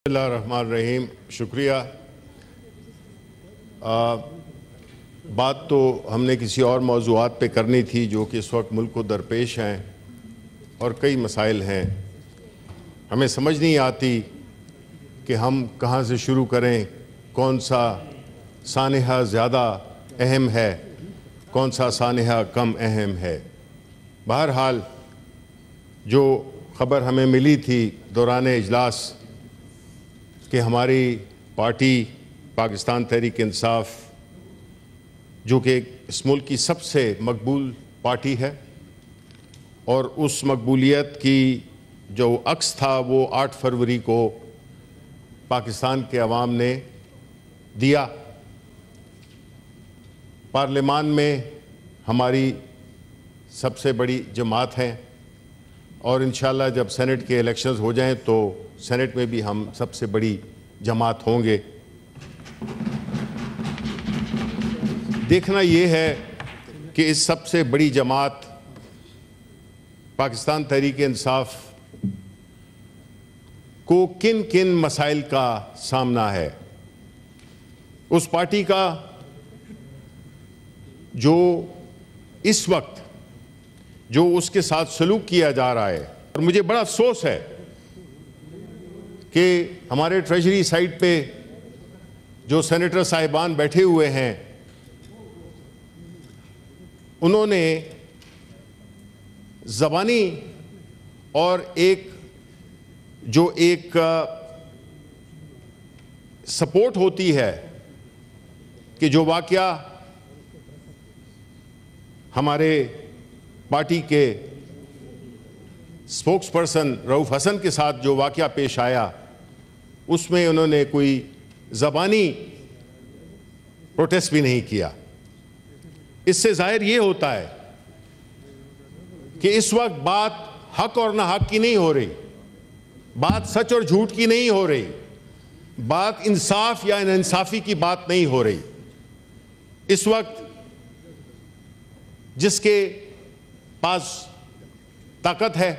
بسم اللہ الرحمن الرحیم. شکریہ. بات تو ہم نے کسی اور موضوعات پہ کرنی تھی جو کہ اس وقت ملک کو درپیش ہیں اور کئی مسائل ہیں. ہمیں سمجھ نہیں آتی کہ ہم کہاں سے شروع کریں، کون سا سانحہ زیادہ اہم ہے، کون سا سانحہ کم اہم ہے. بہرحال جو خبر ہمیں ملی تھی دوران اجلاس کہ ہماری پارٹی پاکستان تحریک انصاف، جو کہ اس ملک کی سب سے مقبول پارٹی ہے، اور اس مقبولیت کی جو عکس تھا وہ 8 فروری کو پاکستان کے عوام نے دیا. پارلیمان میں ہماری سب سے بڑی جماعت ہے، اور انشاءاللہ جب سینٹ کے الیکشنز ہو جائیں تو سینٹ میں بھی ہم سب سے بڑی جماعت ہوں گے. دیکھنا یہ ہے کہ اس سب سے بڑی جماعت پاکستان تحریک انصاف کو کن کن مسائل کا سامنا ہے. اس پارٹی کا جو اس وقت جو اس کے ساتھ سلوک کیا جا رہا ہے، اور مجھے بڑا افسوس ہے کہ ہمارے ٹریجری سائٹ پہ جو سینیٹر صاحبان بیٹھے ہوئے ہیں، انہوں نے زبانی اور ایک سپورٹ ہوتی ہے کہ جو واقعہ ہمارے پارٹی کے اسپوکس پرسن رؤوف حسن کے ساتھ جو واقعہ پیش آیا، اس میں انہوں نے کوئی زبانی پروٹیسٹ بھی نہیں کیا. اس سے ظاہر یہ ہوتا ہے کہ اس وقت بات حق اور نہ حق کی نہیں ہو رہی، بات سچ اور جھوٹ کی نہیں ہو رہی، بات انصاف یا انصافی کی بات نہیں ہو رہی. اس وقت جس کے پاس طاقت ہے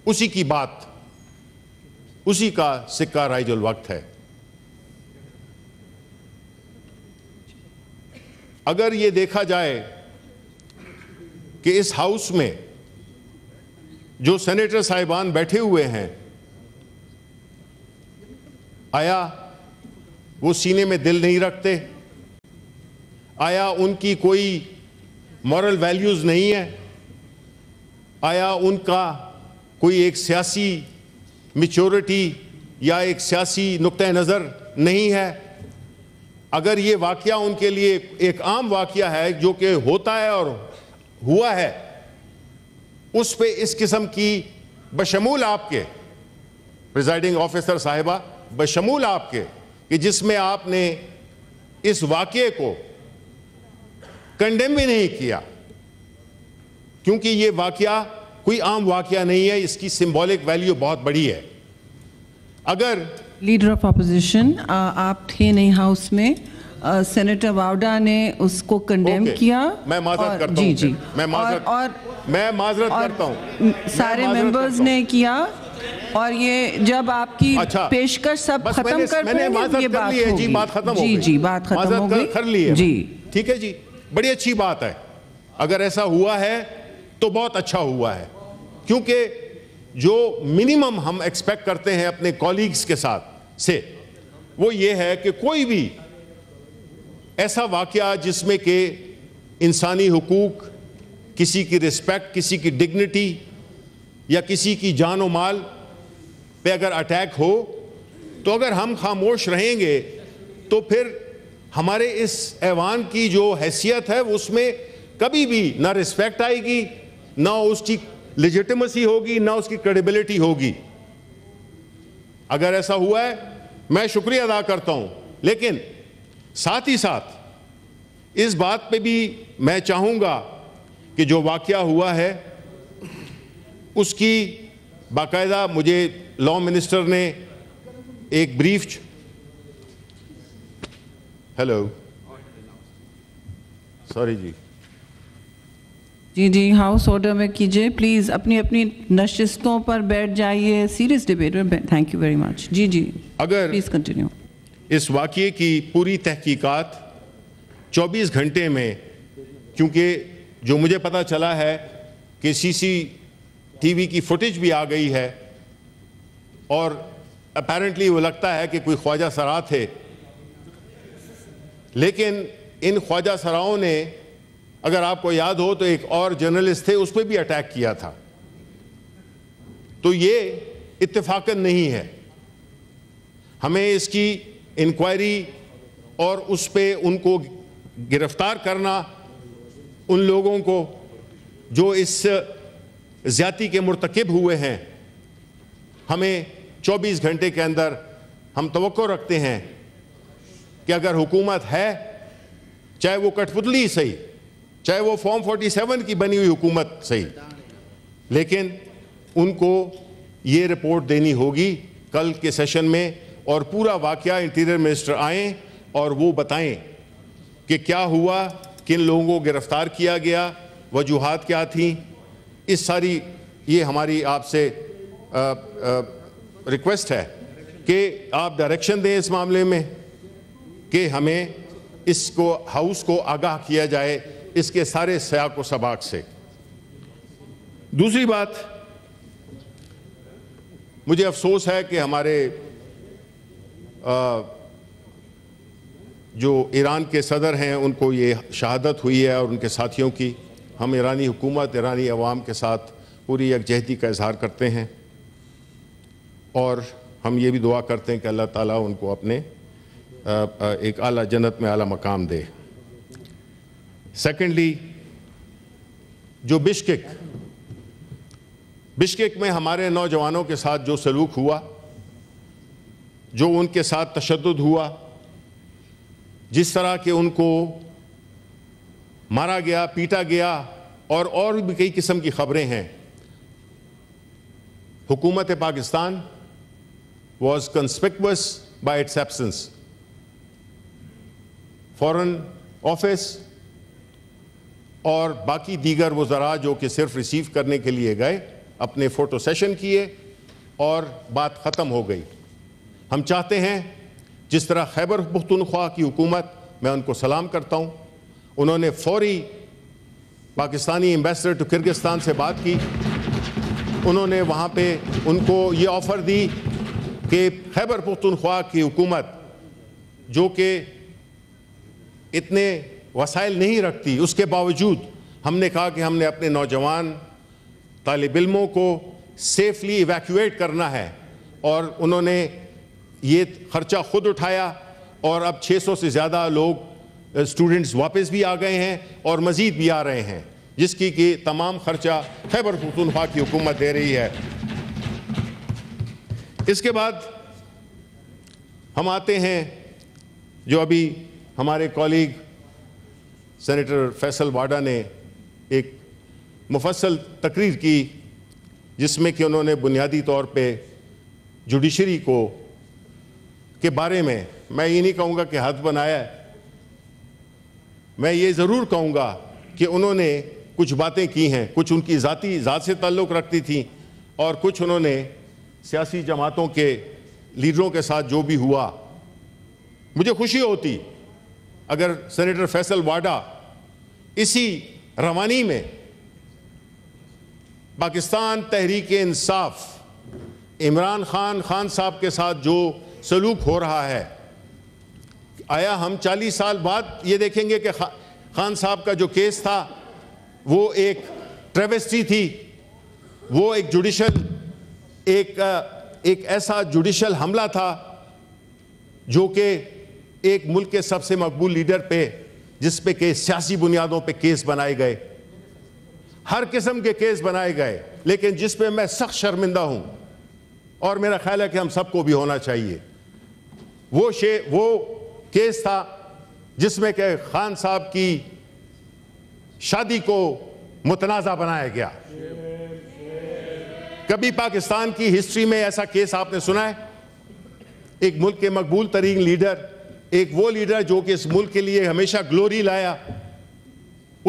اسی کی بات، اسی کا سکہ رائج الوقت ہے. اگر یہ دیکھا جائے کہ اس ہاؤس میں جو سینیٹر صاحبان بیٹھے ہوئے ہیں، آیا وہ سینے میں دل نہیں رکھتے؟ آیا ان کی کوئی مورل ویلیوز نہیں ہے؟ آیا ان کا کوئی ایک سیاسی میچورٹی یا ایک سیاسی نقطہ نظر نہیں ہے؟ اگر یہ واقعہ ان کے لیے ایک عام واقعہ ہے جو کہ ہوتا ہے اور ہوا ہے، اس پہ اس قسم کی بشمول آپ کے پریزائڈنگ آفیسر صاحبہ، بشمول آپ کے کہ جس میں آپ نے اس واقعے کو کنڈیم بھی نہیں کیا، کیونکہ یہ واقعہ کوئی عام واقعہ نہیں ہے، اس کی سمبولک ویلیو بہت بڑی ہے. اگر لیڈر آف اپوزیشن آپ تھے نہیں ہاؤس میں، سینیٹر واؤڈا نے اس کو کنڈیم کیا. میں معذرت کرتا ہوں. جی میں معذرت کرتا ہوں. سارے ممبرز نے کیا، اور یہ جب آپ کی پیشکش سب ختم کر پائیں یہ بات ہوگی. جی بات ختم ہو گئی. جی بات ختم ہو گئی. کر لی ہے. جی ٹھیک ہے جی، بڑی اچھی بات ہے. اگر ایسا ہوا ہے تو بہت اچھا ہوا ہے، کیونکہ جو منیمم ہم ایکسپیکٹ کرتے ہیں اپنے کولیگز کے ساتھ سے وہ یہ ہے کہ کوئی بھی ایسا واقعہ جس میں کہ انسانی حقوق، کسی کی رسپیکٹ، کسی کی ڈگنیٹی یا کسی کی جان و مال پہ اگر اٹیک ہو، تو اگر ہم خاموش رہیں گے تو پھر ہمارے اس ایوان کی جو حیثیت ہے اس میں کبھی بھی نہ رسپیکٹ آئے گی، نہ اس کی لیجیٹیمیسی ہوگی، نہ اس کی کریڈیبلٹی ہوگی. اگر ایسا ہوا ہے میں شکریہ ادا کرتا ہوں، لیکن ساتھ ہی ساتھ اس بات پہ بھی میں چاہوں گا کہ جو واقعہ ہوا ہے اس کی باقاعدہ مجھے لاء منسٹر نے ایک بریف سوری جی جی جی ہاؤس آرڈر میں کیجئے پلیز. اپنی اپنی نشستوں پر بیٹھ جائیے. سیریس ڈیبیٹ میں. Thank you very much. جی جی اگر پلیز کنٹینیو. اس واقعے کی پوری تحقیقات 24 گھنٹے میں، کیونکہ جو مجھے پتہ چلا ہے کہ سی سی ٹی وی کی فوٹیج بھی آ گئی ہے، اور اپیرنٹلی وہ لگتا ہے کہ کوئی خواجہ سرا تھے، لیکن ان خواجہ سراؤں نے، اگر آپ کو یاد ہو تو ایک اور جرنلسٹ تھے، اس پہ بھی اٹیک کیا تھا. تو یہ اتفاقاً نہیں ہے. ہمیں اس کی انکوائری اور اس پہ ان کو گرفتار کرنا، ان لوگوں کو جو اس زیادتی کے مرتکب ہوئے ہیں، ہمیں 24 گھنٹے کے اندر ہم توقع رکھتے ہیں کہ اگر حکومت ہے، چاہے وہ کٹ پتلی صحیح، چاہے وہ فارم 47 کی بنی ہوئی حکومت صحیح، لیکن ان کو یہ رپورٹ دینی ہوگی کل کے سیشن میں، اور پورا واقعہ انٹیریئر منسٹر آئیں اور وہ بتائیں کہ کیا ہوا، کن لوگوں کو گرفتار کیا گیا، وجوہات کیا تھیں. اس ساری یہ ہماری آپ سے ریکویسٹ ہے کہ آپ ڈائریکشن دیں اس معاملے میں، کہ ہمیں اس کو ہاؤس کو آگاہ کیا جائے اس کے سارے سیاق و سباق سے. دوسری بات، مجھے افسوس ہے کہ ہمارے جو ایران کے صدر ہیں ان کو یہ شہادت ہوئی ہے، اور ان کے ساتھیوں کی. ہم ایرانی حکومت، ایرانی عوام کے ساتھ پوری یکجہتی کا اظہار کرتے ہیں، اور ہم یہ بھی دعا کرتے ہیں کہ اللہ تعالیٰ ان کو اپنے ایک اعلیٰ جنت میں اعلیٰ مقام دے. سیکنڈلی، جو بشکیک میں ہمارے نوجوانوں کے ساتھ جو سلوک ہوا، جو ان کے ساتھ تشدد ہوا، جس طرح کہ ان کو مارا گیا، پیٹا گیا، اور بھی کئی قسم کی خبریں ہیں. حکومت Pakistan was conspicuous by its absence. Foreign office اور باقی دیگر وزراء جو کہ صرف ریسیو کرنے کے لیے گئے، اپنے فوٹو سیشن کیے اور بات ختم ہو گئی. ہم چاہتے ہیں جس طرح خیبر پختونخوا کی حکومت، میں ان کو سلام کرتا ہوں، انہوں نے فوری پاکستانی ایمبیسڈر ٹو کرگستان سے بات کی. انہوں نے وہاں پہ ان کو یہ آفر دی کہ خیبر پختونخوا کی حکومت جو کہ اتنے وسائل نہیں رکھتی، اس کے باوجود ہم نے کہا کہ ہم نے اپنے نوجوان طالب علموں کو سیفلی ایویکویٹ کرنا ہے، اور انہوں نے یہ خرچہ خود اٹھایا، اور اب 600 سے زیادہ لوگ اسٹوڈنٹس واپس بھی آ گئے ہیں اور مزید بھی آ رہے ہیں، جس کی کہ تمام خرچہ خیبر پختونخوا کی حکومت دے رہی ہے. اس کے بعد ہم آتے ہیں جو ابھی ہمارے کولیگ سینیٹر فیصل واڈا نے ایک مفصل تقریر کی، جس میں کہ انہوں نے بنیادی طور پہ جوڈیشری کے بارے میں یہ نہیں کہوں گا کہ حد بنایا ہے، میں یہ ضرور کہوں گا کہ انہوں نے کچھ باتیں کی ہیں، کچھ ان کی ذات سے تعلق رکھتی تھیں، اور کچھ انہوں نے سیاسی جماعتوں کے لیڈروں کے ساتھ جو بھی ہوا. مجھے خوشی ہوتی اگر سینیٹر فیصل واڈا اسی روانی میں پاکستان تحریک انصاف عمران خان صاحب کے ساتھ جو سلوک ہو رہا ہے، آیا ہم 40 سال بعد یہ دیکھیں گے کہ خان صاحب کا جو کیس تھا وہ ایک ٹریویسٹی تھی، وہ ایک جوڈیشل ایک ایسا جوڈیشل حملہ تھا جو کہ ایک ملک کے سب سے مقبول لیڈر پہ، جس پہ کہ سیاسی بنیادوں پہ کیس بنائے گئے، ہر قسم کے کیس بنائے گئے، لیکن جس پہ میں سخت شرمندہ ہوں، اور میرا خیال ہے کہ ہم سب کو بھی ہونا چاہیے. وہ کیس تھا جس میں کہ خان صاحب کی شادی کو متنازع بنایا گیا. کبھی پاکستان کی ہسٹری میں ایسا کیس آپ نے سنا ہے؟ ایک ملک کے مقبول ترین لیڈر، ایک وہ لیڈر جو کہ اس ملک کے لیے ہمیشہ گلوری لایا،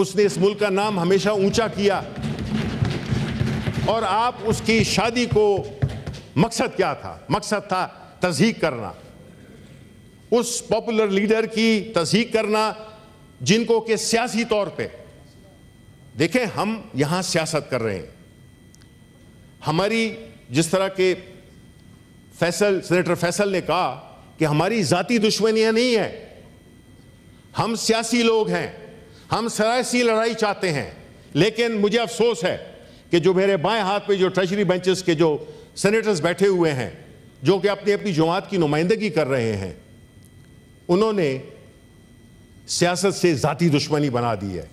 اس نے اس ملک کا نام ہمیشہ اونچا کیا، اور آپ اس کی شادی کو مقصد کیا تھا؟ مقصد تھا تضحیک کرنا، اس پاپولر لیڈر کی تضحیک کرنا جن کو کہ سیاسی طور پہ، دیکھیں ہم یہاں سیاست کر رہے ہیں، ہماری جس طرح کہ سینیٹر فیصل نے کہا کہ ہماری ذاتی دشمنیاں نہیں ہیں، ہم سیاسی لوگ ہیں، ہم سیاسی لڑائی چاہتے ہیں، لیکن مجھے افسوس ہے کہ جو میرے بائیں ہاتھ پہ جو ٹریجری بینچز کے جو سینیٹرز بیٹھے ہوئے ہیں جو کہ اپنی اپنی جماعت کی نمائندگی کر رہے ہیں، انہوں نے سیاست سے ذاتی دشمنی بنا دی ہے۔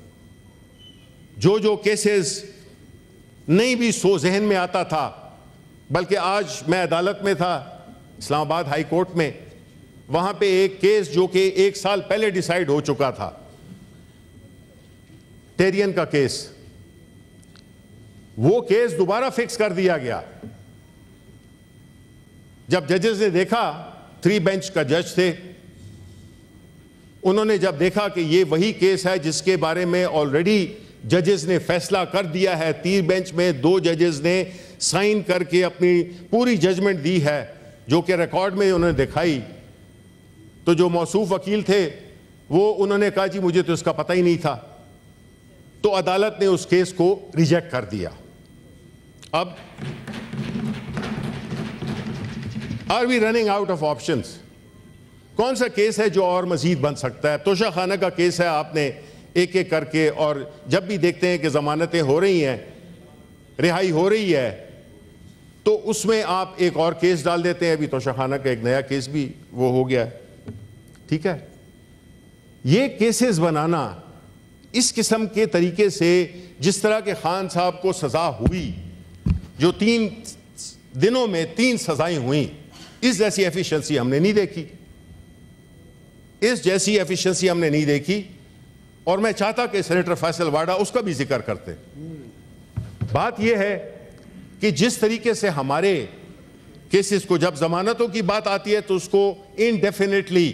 جو کیسز نہیں بھی سو ذہن میں آتا تھا، بلکہ آج میں عدالت میں تھا اسلام آباد ہائی کورٹ میں، وہاں پہ ایک کیس جو کہ 1 سال پہلے ڈیسائیڈ ہو چکا تھا، ٹیرین کا کیس، وہ کیس دوبارہ فکس کر دیا گیا۔ جب ججز نے دیکھا، 3 بینچ کا جج تھے، انہوں نے جب دیکھا کہ یہ وہی کیس ہے جس کے بارے میں آلریڈی ججز نے فیصلہ کر دیا ہے، 3 بینچ میں 2 ججز نے سائن کر کے اپنی پوری ججمنٹ دی ہے جو کہ ریکارڈ میں انہوں نے دکھائی، تو جو موصوف وکیل تھے وہ انہوں نے کہا جی مجھے تو اس کا پتہ ہی نہیں تھا، تو عدالت نے اس کیس کو ریجیکٹ کر دیا۔ اب are we running out of options? کون سا کیس ہے جو اور مزید بن سکتا ہے؟ توشہ خانہ کا کیس ہے، آپ نے ایک ایک کر کے، اور جب بھی دیکھتے ہیں کہ ضمانتیں ہو رہی ہیں، رہائی ہو رہی ہے، تو اس میں آپ ایک اور کیس ڈال دیتے ہیں۔ ابھی توشہ خانہ کا ایک نیا کیس بھی وہ ہو گیا ہے، ٹھیک ہے۔ یہ کیسز بنانا اس قسم کے طریقے سے، جس طرح کے خان صاحب کو سزا ہوئی، جو 3 دنوں میں 3 سزائیں ہوئیں، اس جیسی ایفیشنسی ہم نے نہیں دیکھی، اس جیسی ایفیشنسی ہم نے نہیں دیکھی، اور میں چاہتا کہ سینیٹر فیصل واڈا اس کا بھی ذکر کرتے۔ بات یہ ہے کہ جس طریقے سے ہمارے کیسز کو جب ضمانتوں کی بات آتی ہے تو اس کو انڈیفینیٹلی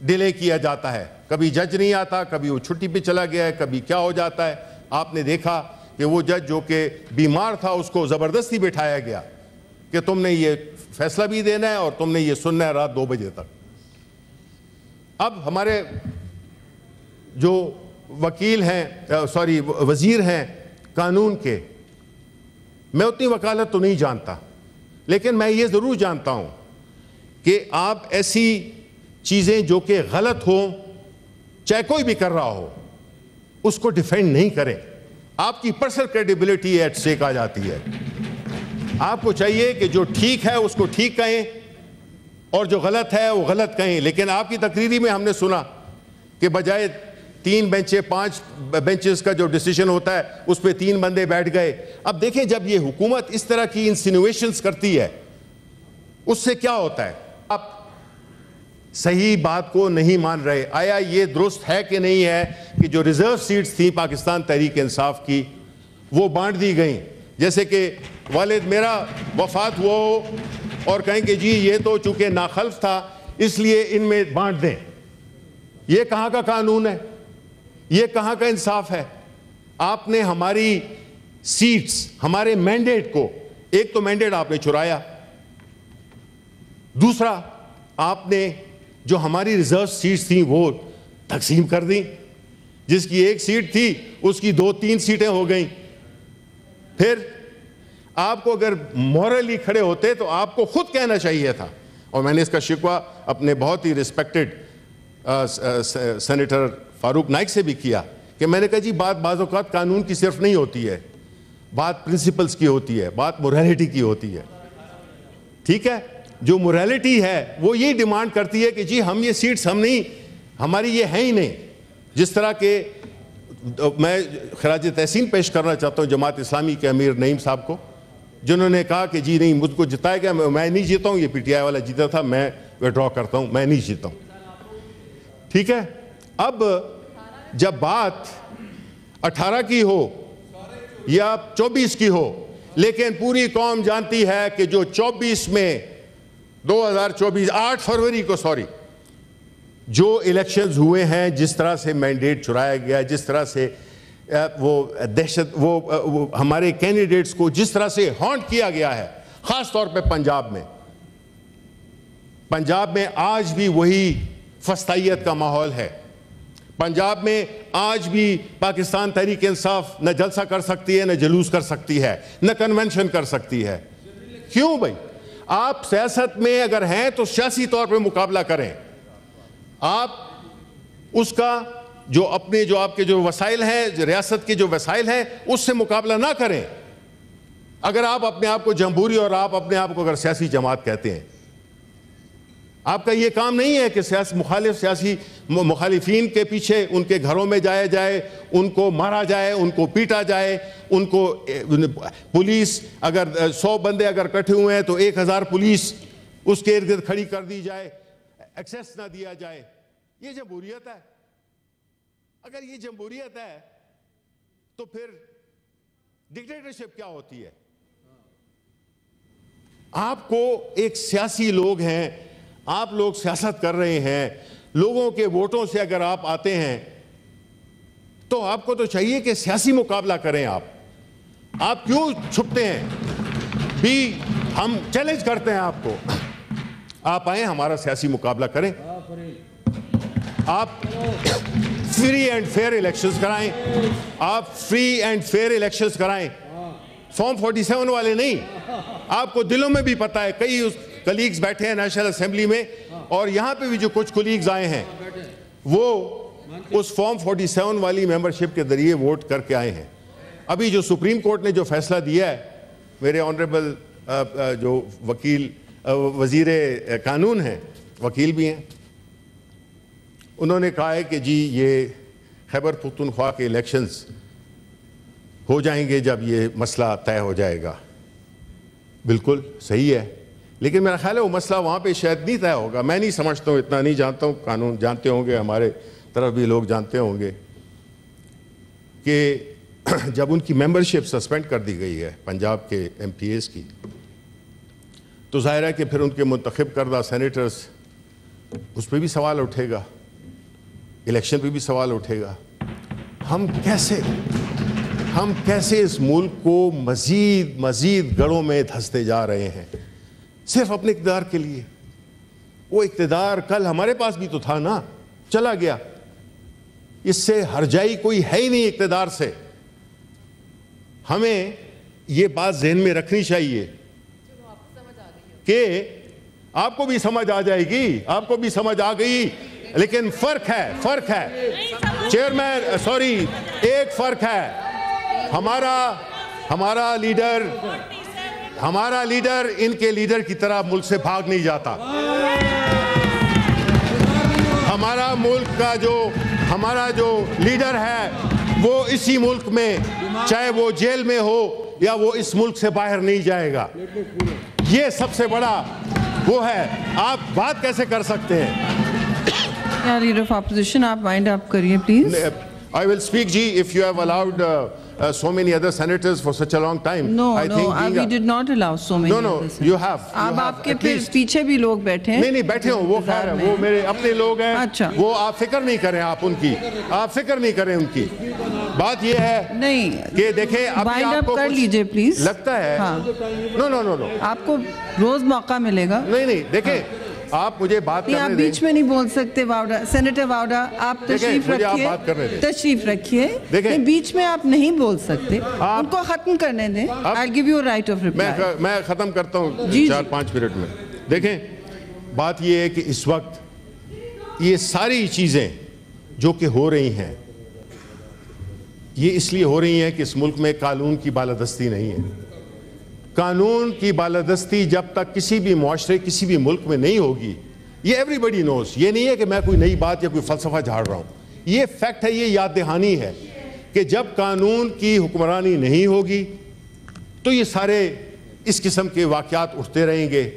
ڈیلے کیا جاتا ہے، کبھی جج نہیں آتا، کبھی وہ چھٹی پہ چلا گیا ہے، کبھی کیا ہو جاتا ہے۔ آپ نے دیکھا کہ وہ جج جو کہ بیمار تھا اس کو زبردستی بٹھایا گیا کہ تم نے یہ فیصلہ بھی دینا ہے اور تم نے یہ سننا ہے رات 2 بجے تک۔ اب ہمارے جو وکیل ہیں، وزیر ہیں قانون کے، میں اتنی وکالت تو نہیں جانتا، لیکن میں یہ ضرور جانتا ہوں کہ آپ ایسی چیزیں جو کہ غلط ہوں، چاہے کوئی بھی کر رہا ہو، اس کو ڈیفینڈ نہیں کریں۔ آپ کی پرسنل کریڈیبلٹی ایٹ اسٹیک آ جاتی ہے۔ آپ کو چاہیے کہ جو ٹھیک ہے اس کو ٹھیک کہیں اور جو غلط ہے وہ غلط کہیں۔ لیکن آپ کی تقریری میں ہم نے سنا کہ بجائے 3 بینچیں 5 بینچز کا جو ڈیسیشن ہوتا ہے اس پہ 3 بندے بیٹھ گئے۔ اب دیکھیں جب یہ حکومت اس طرح کی انسینویشنز کرتی ہے اس سے کیا ہوتا ہے؟ آپ صحیح بات کو نہیں مان رہے۔ آیا یہ درست ہے کہ نہیں ہے کہ جو ریزرو سیٹس تھیں پاکستان تحریک انصاف کی وہ بانٹ دی گئیں؟ جیسے کہ والد میرا وفات ہوا ہو اور کہیں کہ جی یہ تو چونکہ ناخلف تھا اس لیے ان میں بانٹ دیں۔ یہ کہاں کا قانون ہے؟ یہ کہاں کا انصاف ہے؟ آپ نے ہماری سیٹس، ہمارے مینڈیٹ کو، ایک تو مینڈیٹ آپ نے چرایا، دوسرا آپ نے جو ہماری ریزرو سیٹس تھیں وہ تقسیم کر دیں، جس کی 1 سیٹ تھی اس کی 2-3 سیٹیں ہو گئیں۔ پھر آپ کو اگر مورلی کھڑے ہوتے تو آپ کو خود کہنا چاہیے تھا، اور میں نے اس کا شکوہ اپنے بہت ہی ریسپیکٹڈ سینیٹر فاروق نائک سے بھی کیا کہ میں نے کہا جی بات بعض اوقات قانون کی صرف نہیں ہوتی ہے، بات پرنسپلز کی ہوتی ہے، بات موریلٹی کی ہوتی ہے، ٹھیک ہے؟ جو موریلٹی ہے وہ یہ ڈیمانڈ کرتی ہے کہ جی ہم یہ سیٹس ہم نہیں، ہماری یہ ہیں ہی نہیں۔ جس طرح کہ میں خراج تحسین پیش کرنا چاہتا ہوں جماعت اسلامی کے امیر نعیم صاحب کو، جنہوں نے کہا کہ جی نہیں مجھ کو جتایا گیا، میں نہیں جیتا ہوں، یہ پی ٹی آئی والا جیتا تھا، میں وڈرا کرتا ہوں، میں نہیں جیتا ہوں، ٹھیک ہے؟ اب جب بات 18 کی ہو یا 24 کی ہو، لیکن پوری قوم جانتی ہے کہ جو 24 میں 2024 8 فروری کو جو الیکشنز ہوئے ہیں, جس طرح سے مینڈیٹ چرایا گیا, جس طرح سے وہ دہشت, وہ ہمارے کینڈیڈیٹس کو جس طرح سے ہانٹ کیا گیا ہے, خاص طور پہ پنجاب میں آج بھی وہی فسطائیت کا ماحول ہے. پنجاب میں آج بھی پاکستان تحریک انصاف نہ جلسہ کر سکتی ہے, نہ جلوس کر سکتی ہے, نہ کنونشن کر سکتی ہے. کیوں بھائی؟ آپ سیاست میں اگر ہیں تو سیاسی طور پہ مقابلہ کریں. آپ اس کا جو اپنے جو آپ کے جو وسائل ہیں, ریاست کے جو وسائل ہیں, اس سے مقابلہ نہ کریں. اگر آپ اپنے آپ کو جمہوری اور آپ اپنے آپ کو اگر سیاسی جماعت کہتے ہیں, آپ کا یہ کام نہیں ہے کہ سیاسی مخالفین کے پیچھے ان کے گھروں میں جایا جائے, ان کو مارا جائے, ان کو پیٹا جائے, ان کو پولیس اگر 100 بندے اگر اکٹھے ہوئے ہیں تو 1000 پولیس اس کے ارد گرد کھڑی کر دی جائے, ایکسیس نہ دیا جائے. یہ جمہوریت ہے؟ اگر یہ جمہوریت ہے تو پھر ڈکٹیٹرشپ کیا ہوتی ہے؟ آپ کو ایک سیاسی لوگ ہیں, آپ لوگ سیاست کر رہے ہیں, لوگوں کے ووٹوں سے اگر آپ آتے ہیں تو آپ کو تو چاہیے کہ سیاسی مقابلہ کریں. آپ کیوں چھپتے ہیں؟ بھی ہم چیلنج کرتے ہیں آپ کو, آپ آئیں, ہمارا سیاسی مقابلہ کریں. آپ فری اینڈ فیئر الیکشنز کرائیں, آپ فری اینڈ فیئر الیکشنز کرائیں, فارم 47 والے نہیں. آپ کو دلوں میں بھی پتا ہے, کئی کلیگز بیٹھے ہیں نیشنل اسمبلی میں, اور یہاں پہ بھی جو کچھ کلیگز آئے ہیں وہ اس فارم 47 والی ممبرشپ کے ذریعے ووٹ کر کے آئے ہیں. ابھی جو سپریم کورٹ نے جو فیصلہ دیا ہے, میرے آنریبل جو وزیر قانون ہیں, وکیل بھی ہیں, انہوں نے کہا ہے کہ جی یہ خیبر پختونخوا کے الیکشنز ہو جائیں گے جب یہ مسئلہ طے ہو جائے گا. بالکل صحیح ہے, لیکن میرا خیال ہے وہ مسئلہ وہاں پہ شاید نہیں طے ہوگا. میں نہیں سمجھتا ہوں, اتنا نہیں جانتا ہوں, قانون جانتے ہوں گے, ہمارے طرف بھی لوگ جانتے ہوں گے کہ جب ان کی ممبرشپ سسپینڈ کر دی گئی ہے پنجاب کے ایم پی ایز کی, تو ظاہر ہے کہ پھر ان کے منتخب کردہ سینیٹرز, اس پہ بھی سوال اٹھے گا, الیکشن پہ بھی سوال اٹھے گا. ہم کیسے اس ملک کو مزید گڑھوں میں دھنستے جا رہے ہیں صرف اپنے اقتدار کے لیے. وہ اقتدار کل ہمارے پاس بھی تو تھا نا, چلا گیا. اس سے ہرجائی کوئی ہے ہی نہیں اقتدار سے. ہمیں یہ بات ذہن میں رکھنی چاہیے کہ آپ کو بھی سمجھ آ جائے گی, آپ کو بھی سمجھ آ گئی, لیکن فرق ہے چیئرمین, سوری, ایک فرق ہے. ہمارا لیڈر ان کے لیڈر کی طرح ملک سے بھاگ نہیں جاتا. ہمارا ملک کا ہمارا جو لیڈر ہے وہ اسی ملک میں, چاہے وہ جیل میں ہو یا وہ اس ملک سے باہر نہیں جائے گا. یہ سب سے بڑا وہ ہے. آپ بات کیسے کر سکتے ہیں؟ لیڈر آف اپوزیشن, آپ وائنڈ اپ کریے please. I will speak, Ji, if you have allowed so many other senators for such a long time. No, we did not allow so many. No, you have. آپ کے پیچھے بھی لوگ بیٹھے ہیں. نہیں بیٹھے ہوں, وہ خیر ہے, وہ میرے اپنے لوگ ہیں. وہ آپ فکر نہیں کریں, آپ فکر نہیں کریں ان کی. بات یہ ہے نہیں کہ دیکھیں, وائنڈ اپ کر لیجئے پلیز. لگتا ہے نو, آپ کو روز موقع ملے گا. نہیں, دیکھیں, آپ مجھے بات کرنے دیں. آپ بیچ میں نہیں بول سکتے. سینیٹر واوڈا, آپ تشریف رکھیے. دیکھیں, بیچ میں آپ نہیں بول سکتے, ان کو ختم کرنے دیں. I'll give you a right of reply. میں ختم کرتا ہوں 4-5 منٹ میں. دیکھیں, بات یہ ہے کہ اس وقت یہ ساری چیزیں جو کہ ہو رہی ہیں, یہ اس لیے ہو رہی ہیں کہ اس ملک میں قانون کی بالادستی نہیں ہے. قانون کی بالادستی جب تک کسی بھی معاشرے, کسی بھی ملک میں نہیں ہوگی, یہ ایوری بڈی نوز. یہ نہیں ہے کہ میں کوئی نئی بات یا کوئی فلسفہ جھاڑ رہا ہوں, یہ فیکٹ ہے, یہ یاد دہانی ہے کہ جب قانون کی حکمرانی نہیں ہوگی تو یہ سارے اس قسم کے واقعات اٹھتے رہیں گے,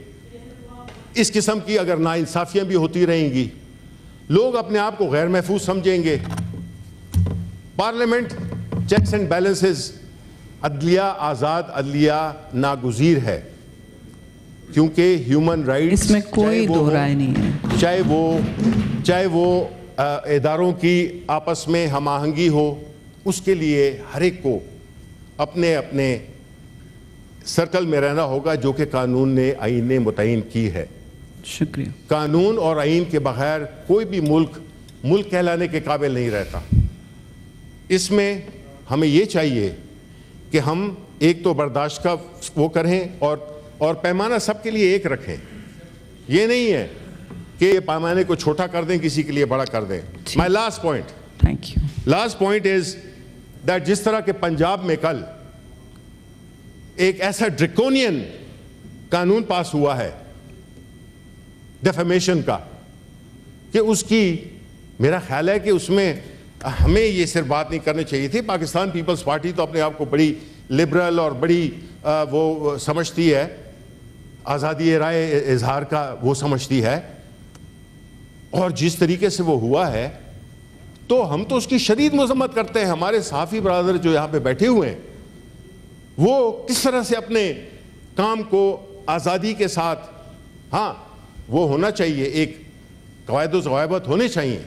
اس قسم کی اگر ناانصافیاں بھی ہوتی رہیں گی, لوگ اپنے آپ کو غیر محفوظ سمجھیں گے. پارلیمنٹ چیکس اینڈ بیلنسز, عدلیہ آزاد, عدلیہ ناگزیر ہے. کیونکہ ہیومن رائٹس اس میں کوئی دو رائے نہیں ہے، چاہے وہ اداروں کی آپس میں ہم آہنگی ہو، اس کے لیے ہر ایک کو اپنے اپنے سرکل میں رہنا ہوگا جو کہ قانون نے، آئین نے متعین کی ہے۔ شکریہ۔ قانون اور آئین کے بغیر کوئی بھی ملک کہلانے کے قابل نہیں رہتا۔ اس میں ہمیں یہ چاہیے کہ ہم ایک تو برداشت کا وہ کریں اور پیمانہ سب کے لیے ایک رکھیں۔ یہ نہیں ہے کہ یہ پیمانے کو چھوٹا کر دیں، کسی کے لیے بڑا کر دیں۔ My last point is that جس طرح کہ پنجاب میں کل ایک ایسا ڈریکونین قانون پاس ہوا ہے ڈیفیمیشن کا، کہ اس کی میرا خیال ہے کہ اس میں ہمیں یہ صرف بات نہیں کرنی چاہیے تھی۔ پاکستان پیپلز پارٹی تو اپنے آپ کو بڑی لبرل اور بڑی وہ سمجھتی ہے، آزادی رائے اظہار کا وہ سمجھتی ہے، اور جس طریقے سے وہ ہوا ہے تو ہم تو اس کی شدید مذمت کرتے ہیں۔ ہمارے صحافی برادر جو یہاں پہ بیٹھے ہوئے ہیں وہ کس طرح سے اپنے کام کو آزادی کے ساتھ، ہاں وہ ہونا چاہیے، ایک قواعد و ضوابط ہونے چاہیے،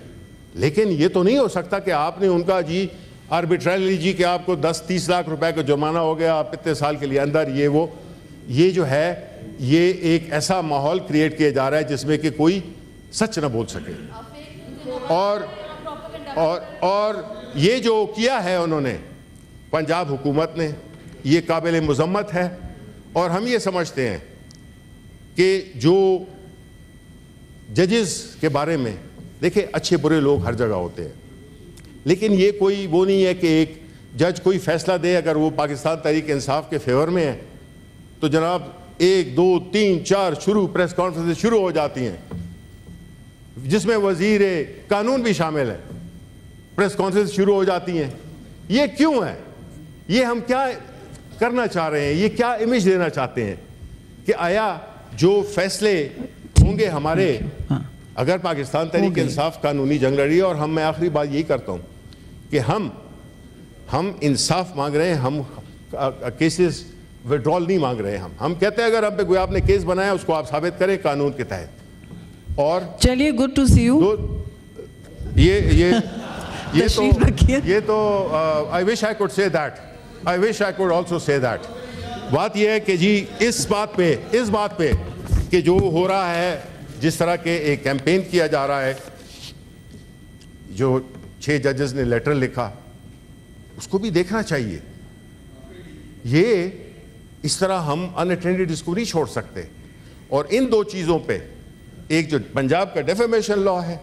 لیکن یہ تو نہیں ہو سکتا کہ آپ نے ان کا جی آربیٹریلی جی کہ آپ کو 10-30 لاکھ روپے کا جرمانہ ہو گیا، آپ اتنے سال کے لیے اندر، یہ جو ہے یہ ایک ایسا ماحول کریٹ کیا جا رہا ہے جس میں کہ کوئی سچ نہ بول سکے۔ اور یہ جو کیا ہے انہوں نے، پنجاب حکومت نے، یہ قابل مذمت ہے۔ اور ہم یہ سمجھتے ہیں کہ جو ججز کے بارے میں، دیکھیں اچھے برے لوگ ہر جگہ ہوتے ہیں، لیکن یہ کوئی وہ نہیں ہے کہ ایک جج کوئی فیصلہ دے، اگر وہ پاکستان تحریک انصاف کے فیور میں ہے تو جناب 1 2 3 4 شروع پریس کانفرنس شروع ہو جاتی ہیں، جس میں وزیر قانون بھی شامل ہے، پریس کانفرنس شروع ہو جاتی ہیں۔ یہ کیوں ہے؟ یہ ہم کیا کرنا چاہ رہے ہیں؟ یہ کیا امیج دینا چاہتے ہیں کہ آیا جو فیصلے ہوں گے ہمارے، اگر پاکستان تحریک انصاف قانونی جنگ لڑی ہے، اور میں آخری بات یہی کرتا ہوں کہ ہم انصاف مانگ رہے ہیں، ہم کیسز وڈرال نہیں مانگ رہے ہیں۔ ہم کہتے ہیں اگر ہم پہ کوئی آپ نے کیس بنایا اس کو آپ ثابت کریں قانون کے تحت۔ اور چلیے، گڈ ٹو سی یو۔ یہ تو I wish I could say that. I wish I could also say that. بات یہ ہے کہ جی اس بات پہ کہ جو ہو رہا ہے، جس طرح کے ایک کیمپین کیا جا رہا ہے، جو 6 ججز نے لیٹر لکھا، اس کو بھی دیکھنا چاہیے۔ یہ اس طرح ہم ان اٹینڈڈ اس کو نہیں چھوڑ سکتے۔ اور ان 2 چیزوں پہ، ایک جو پنجاب کا ڈیفیمیشن لا ہے،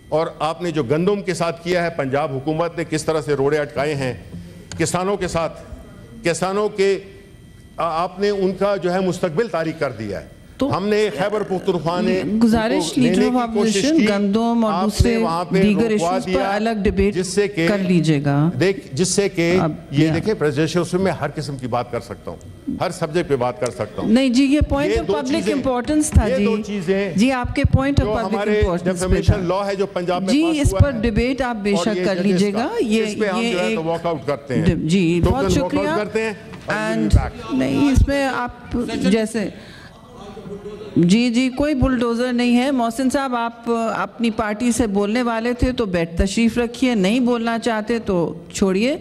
اور آپ نے جو گندم کے ساتھ کیا ہے، پنجاب حکومت نے کس طرح سے روڑے اٹکائے ہیں کسانوں کے ساتھ، کسانوں کے آپ نے ان کا جو ہے مستقبل تاریک کر دیا ہے۔ ہم نے خیبر پختونخوا نے گزارش لیڈر آف اپوزیشن گندم اور دوسرے دیگر ایشوز پر الگ ڈیبیٹ کر لیجئے گا، جس سے کہ یہ دیکھیں پریزیڈنشل میں ہر قسم کی بات کر سکتا ہوں، ہر سبجیکٹ پہ بات کر سکتا ہوں۔ نہیں جی، یہ پوائنٹ آف پبلک امپورٹنس تھا جی، آپ کے point of public importance defamation law ہے جو پنجاب میں جی، اس پر ڈیبیٹ آپ بے شک کر لیجئے گا۔ یہ واک آؤٹ کرتے ہیں جی، بہت شکریہ۔ نہیں، اس میں آپ جیسے جی کوئی بلڈوزر نہیں ہے۔ محسن صاحب، آپ اپنی پارٹی سے بولنے والے تھے تو تشریف رکھیے، نہیں بولنا چاہتے تو چھوڑیے۔